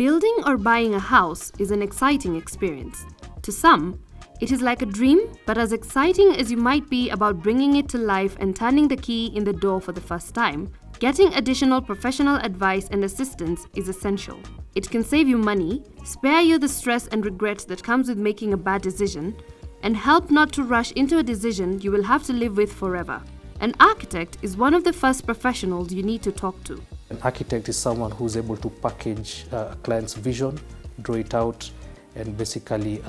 Building or buying a house is an exciting experience. To some, it is like a dream, but as exciting as you might be about bringing it to life and turning the key in the door for the first time, getting additional professional advice and assistance is essential. It can save you money, spare you the stress and regret that comes with making a bad decision, and help not to rush into a decision you will have to live with forever. An architect is one of the first professionals you need to talk to. An architect is someone who's able to package a client's vision, draw it out, and basically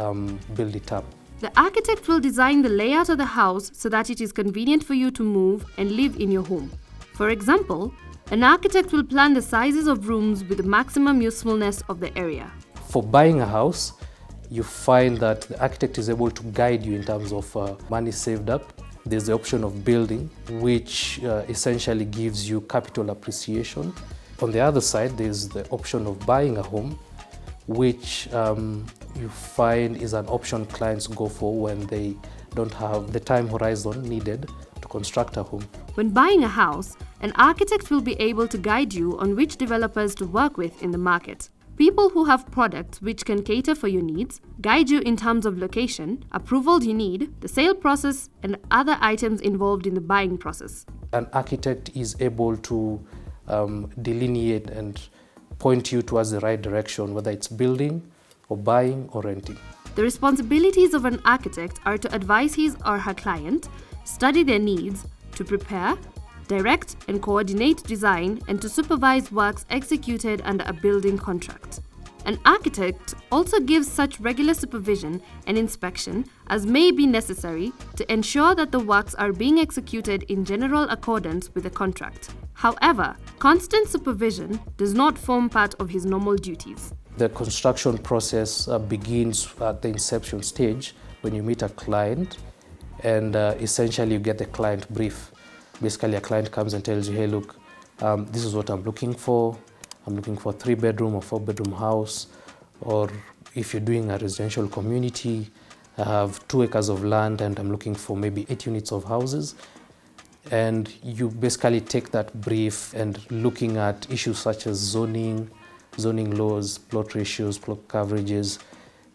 build it up. The architect will design the layout of the house so that it is convenient for you to move and live in your home. For example, an architect will plan the sizes of rooms with the maximum usefulness of the area. For buying a house, you find that the architect is able to guide you in terms of money saved up. There's the option of building, which essentially gives you capital appreciation. On the other side, there's the option of buying a home, which you find is an option clients go for when they don't have the time horizon needed to construct a home. When buying a house, an architect will be able to guide you on which developers to work with in the market. People who have products which can cater for your needs, guide you in terms of location, approval you need, the sale process, and other items involved in the buying process. An architect is able to delineate and point you towards the right direction, whether it's building or buying or renting. The responsibilities of an architect are to advise his or her client, study their needs, to prepare, direct and coordinate design, and to supervise works executed under a building contract. An architect also gives such regular supervision and inspection as may be necessary to ensure that the works are being executed in general accordance with the contract. However, constant supervision does not form part of his normal duties. The construction process begins at the inception stage when you meet a client and essentially you get the client brief. Basically, a client comes and tells you, hey, look, this is what I'm looking for. I'm looking for a 3-bedroom or 4-bedroom house. Or if you're doing a residential community, I have 2 acres of land and I'm looking for maybe 8 units of houses. And you basically take that brief and looking at issues such as zoning laws, plot ratios, plot coverages,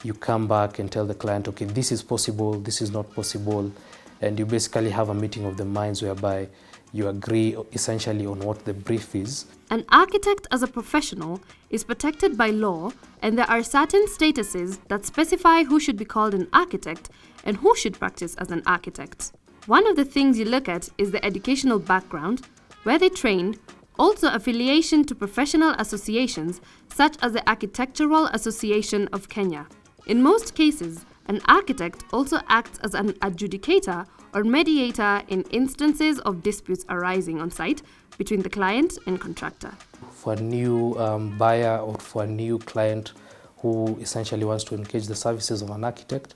you come back and tell the client, okay, this is possible, this is not possible. And you basically have a meeting of the minds whereby you agree essentially on what the brief is. An architect as a professional is protected by law, and there are certain statuses that specify who should be called an architect and who should practice as an architect. One of the things you look at is the educational background, where they trained, also affiliation to professional associations such as the Architectural Association of Kenya. In most cases, an architect also acts as an adjudicator or mediator in instances of disputes arising on site between the client and contractor. For a new buyer or for a new client who essentially wants to engage the services of an architect,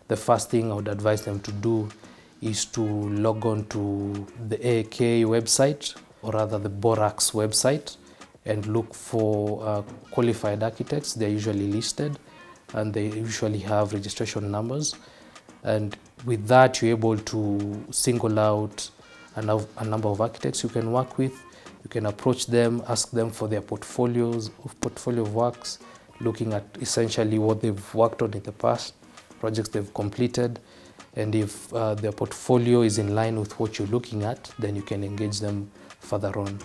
the first thing I would advise them to do is to log on to the AAK website, or rather the BORAX website, and look for qualified architects. They're usually listed and they usually have registration numbers. And with that, you're able to single out a number of architects you can work with. You can approach them, ask them for their portfolio of works, looking at essentially what they've worked on in the past, projects they've completed. And if their portfolio is in line with what you're looking at, then you can engage them further on.